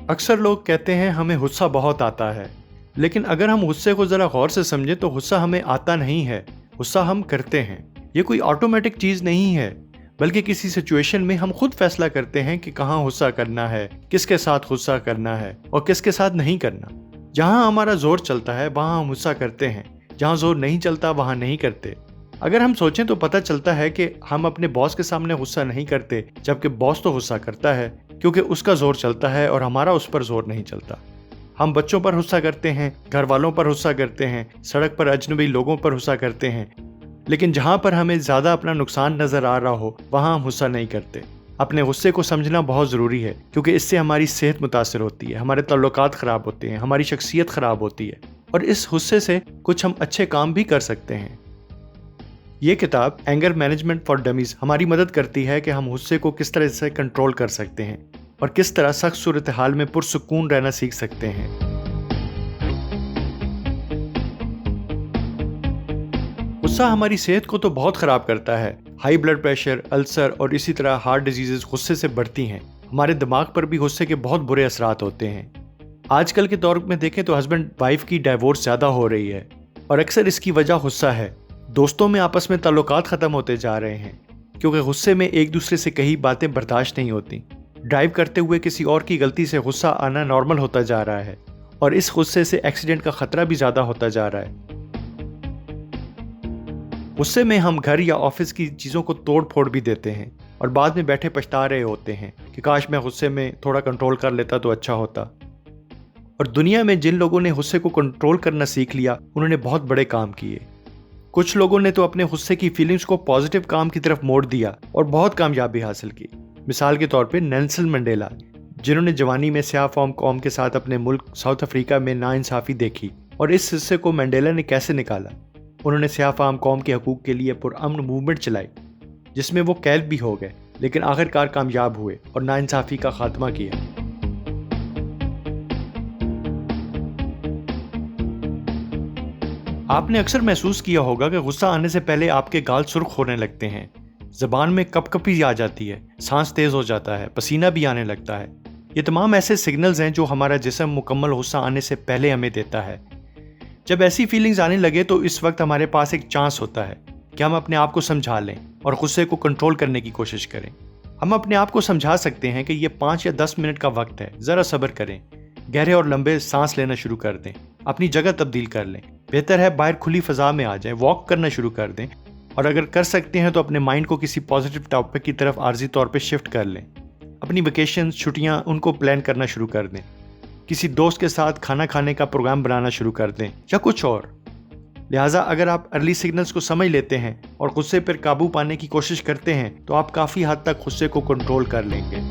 अक्सर लोग कहते हैं हमें गुस्सा बहुत आता है, लेकिन अगर हम गुस्से को ज़रा गौर से समझें तो गुस्सा हमें आता नहीं है, गुस्सा हम करते हैं। ये कोई ऑटोमेटिक चीज़ नहीं है, बल्कि किसी सिचुएशन में हम खुद फैसला करते हैं कि कहाँ गुस्सा करना है, किसके साथ गुस्सा करना है और किसके साथ नहीं करना। जहाँ हमारा जोर चलता है वहाँ हम गुस्सा करते हैं, जहाँ जोर नहीं चलता वहाँ नहीं करते। अगर हम सोचें तो पता चलता है कि हम अपने बॉस के सामने गुस्सा नहीं करते, जबकि बॉस तो गुस्सा करता है क्योंकि उसका जोर चलता है और हमारा उस पर जोर नहीं चलता। हम बच्चों पर गुस्सा करते हैं, घर वालों पर गुस्सा करते हैं, सड़क पर अजनबी लोगों पर गुस्सा करते हैं, लेकिन जहाँ पर हमें ज़्यादा अपना नुकसान नज़र आ रहा हो वहाँ हम गुस्सा नहीं करते। अपने गुस्से को समझना बहुत ज़रूरी है, क्योंकि इससे हमारी सेहत मुतासर होती है, हमारे ताल्लुकात ख़राब होते हैं, हमारी शख्सियत ख़राब होती है और इस गुस्से से कुछ हम अच्छे काम भी कर सकते हैं। ये किताब एंगर मैनेजमेंट फॉर डमीज हमारी मदद करती है कि हम गुस्से को किस तरह से कंट्रोल कर सकते हैं और किस तरह सख्त सूरत हाल में पुरसुकून रहना सीख सकते हैं। गुस्सा हमारी सेहत को तो बहुत ख़राब करता है। हाई ब्लड प्रेशर, अल्सर और इसी तरह हार्ट डिजीज़ गुस्से से बढ़ती हैं। हमारे दिमाग पर भी गुस्से के बहुत बुरे असरात होते हैं। आजकल के दौर में देखें तो हस्बैंड वाइफ की डाइवोर्स ज़्यादा हो रही है और अक्सर इसकी वजह गुस्सा है। दोस्तों में आपस में ताल्लुकात ख़त्म होते जा रहे हैं क्योंकि गुस्से में एक दूसरे से कही बातें बर्दाश्त नहीं होती। ड्राइव करते हुए किसी और की गलती से गुस्सा आना नॉर्मल होता जा रहा है और इस गुस्से से एक्सीडेंट का खतरा भी ज़्यादा होता जा रहा है। गुस्से में हम घर या ऑफिस की चीज़ों को तोड़ फोड़ भी देते हैं और बाद में बैठे पछता रहे होते हैं कि काश मैं गुस्से में थोड़ा कंट्रोल कर लेता तो अच्छा होता। और दुनिया में जिन लोगों ने गुस्से को कंट्रोल करना सीख लिया उन्होंने बहुत बड़े काम किए। कुछ लोगों ने तो अपने गुस्से की फीलिंग्स को पॉजिटिव काम की तरफ मोड़ दिया और बहुत कामयाबी हासिल की। मिसाल के तौर पे नेल्सन मंडेला, जिन्होंने जवानी में स्याह कौम के साथ अपने मुल्क साउथ अफ्रीका में नाइंसाफ़ी देखी और इस हिस्से को मंडेला ने कैसे निकाला। उन्होंने स्याह कौम के हकूक़ के लिए पुरअमन मूवमेंट चलाई, जिसमें वो कैद भी हो गए, लेकिन आखिरकार कामयाब हुए और नाइंसाफ़ी का खात्मा किया। आपने अक्सर महसूस किया होगा कि गुस्सा आने से पहले आपके गाल सुर्ख होने लगते हैं, ज़बान में कपकपी आ जाती है, सांस तेज़ हो जाता है, पसीना भी आने लगता है। ये तमाम ऐसे सिग्नल्स हैं जो हमारा जिस्म मुकम्मल गुस्सा आने से पहले हमें देता है। जब ऐसी फीलिंग्स आने लगे तो इस वक्त हमारे पास एक चांस होता है कि हम अपने आप को समझा लें और गुस्से को कंट्रोल करने की कोशिश करें। हम अपने आप को समझा सकते हैं कि ये 5 या 10 मिनट का वक्त है, ज़रा सब्र करें, गहरे और लंबे सांस लेना शुरू कर दें, अपनी जगह तब्दील कर लें। बेहतर है बाहर खुली फ़ज़ा में आ जाएं, वॉक करना शुरू कर दें और अगर कर सकते हैं तो अपने माइंड को किसी पॉजिटिव टॉपिक की तरफ आर्जी तौर पे शिफ्ट कर लें। अपनी वेकेशन, छुट्टियां उनको प्लान करना शुरू कर दें। किसी दोस्त के साथ खाना खाने का प्रोग्राम बनाना शुरू कर दें या कुछ और। लिहाजा अगर आप अर्ली सिग्नल्स को समझ लेते हैं और गुस्से पर काबू पाने की कोशिश करते हैं तो आप काफ़ी हद तक गुस्से को कंट्रोल कर लेंगे।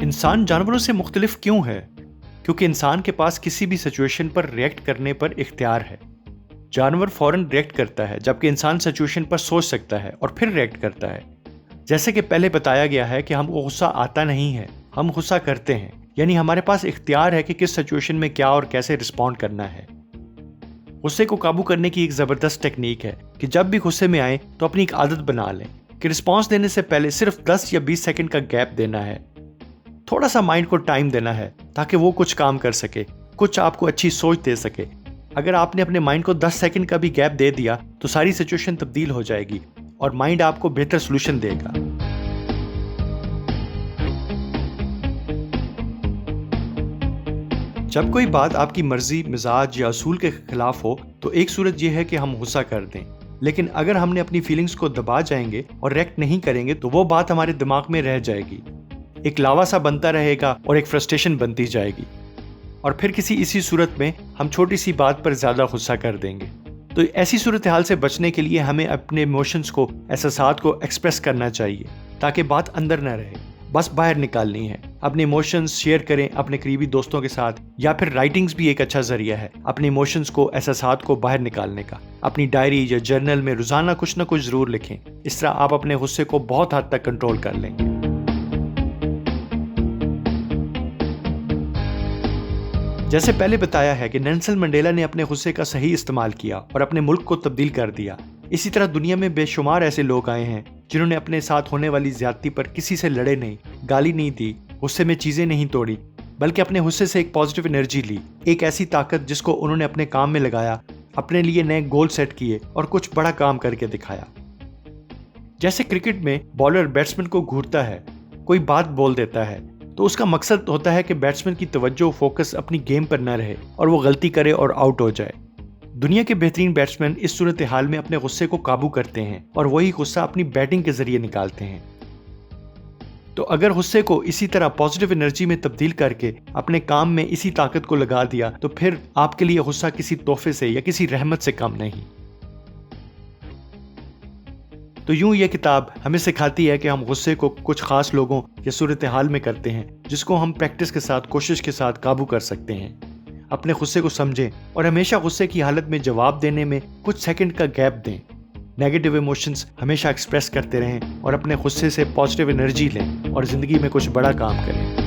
इंसान जानवरों से मुख्तलिफ क्यों है? क्योंकि इंसान के पास किसी भी सिचुएशन पर रिएक्ट करने पर इख्तियार है। जानवर फौरन रिएक्ट करता है, जबकि इंसान सिचुएशन पर सोच सकता है और फिर रिएक्ट करता है। जैसे कि पहले बताया गया है कि हमको गुस्सा आता नहीं है, हम गुस्सा करते हैं, यानी हमारे पास इख्तियार है कि किस सिचुएशन में क्या और कैसे रिस्पॉन्ड करना है। गुस्से को काबू करने की एक ज़बरदस्त टेक्निक है कि जब भी गुस्से में आए तो अपनी एक आदत बना लें कि रिस्पॉन्स देने से पहले सिर्फ 10 या 20 सेकंड का गैप देना है। थोड़ा सा माइंड को टाइम देना है ताकि वो कुछ काम कर सके, कुछ आपको अच्छी सोच दे सके। अगर आपने अपने माइंड को 10 सेकंड का भी गैप दे दिया तो सारी सिचुएशन तब्दील हो जाएगी और माइंड आपको बेहतर सॉल्यूशन देगा। जब कोई बात आपकी मर्जी, मिजाज या असूल के खिलाफ हो तो एक सूरत यह है कि हम गुस्सा कर दें, लेकिन अगर हमने अपनी फीलिंग्स को दबा जाएंगे और रिएक्ट नहीं करेंगे तो वो बात हमारे दिमाग में रह जाएगी, एक लावा सा बनता रहेगा और एक फ्रस्ट्रेशन बनती जाएगी और फिर किसी इसी सूरत में हम छोटी सी बात पर ज़्यादा गुस्सा कर देंगे। तो ऐसी सूरत हाल से बचने के लिए हमें अपने इमोशंस को, एहसासात को एक्सप्रेस करना चाहिए ताकि बात अंदर न रहे, बस बाहर निकालनी है। अपने इमोशंस शेयर करें अपने करीबी दोस्तों के साथ, या फिर राइटिंग्स भी एक अच्छा जरिया है अपने इमोशंस को, एहसासात को बाहर निकालने का। अपनी डायरी या जर्नल में रोज़ाना कुछ ना कुछ ज़रूर लिखें। इस तरह आप अपने गुस्से को बहुत हद तक कंट्रोल कर लेंगे। जैसे पहले बताया है कि नेल्सन मंडेला ने अपने गुस्से का सही इस्तेमाल किया और अपने मुल्क को तब्दील कर दिया। इसी तरह दुनिया में बेशुमार ऐसे लोग आए हैं जिन्होंने अपने साथ होने वाली ज्यादती पर किसी से लड़े नहीं, गाली नहीं दी, गुस्से में चीजें नहीं तोड़ी, बल्कि अपने गुस्से से एक पॉजिटिव एनर्जी ली, एक ऐसी ताकत जिसको उन्होंने अपने काम में लगाया, अपने लिए नए गोल सेट किए और कुछ बड़ा काम करके दिखाया। जैसे क्रिकेट में बॉलर बैट्समैन को घूरता है, कोई बात बोल देता है, तो उसका मकसद होता है कि बैट्समैन की तवज्जो फोकस अपनी गेम पर न रहे और वो गलती करे और आउट हो जाए। दुनिया के बेहतरीन बैट्समैन इस सूरत हाल में अपने गुस्से को काबू करते हैं और वही गुस्सा अपनी बैटिंग के जरिए निकालते हैं। तो अगर गुस्से को इसी तरह पॉजिटिव एनर्जी में तब्दील करके अपने काम में इसी ताकत को लगा दिया तो फिर आपके लिए गुस्सा किसी तोहफे से या किसी रहमत से कम नहीं। तो यूं ये किताब हमें सिखाती है कि हम गुस्से को कुछ खास लोगों या सूरत हाल में करते हैं जिसको हम प्रैक्टिस के साथ, कोशिश के साथ काबू कर सकते हैं। अपने गुस्से को समझें और हमेशा गुस्से की हालत में जवाब देने में कुछ सेकंड का गैप दें। नेगेटिव इमोशंस हमेशा एक्सप्रेस करते रहें और अपने गुस्से से पॉजिटिव एनर्जी लें और जिंदगी में कुछ बड़ा काम करें।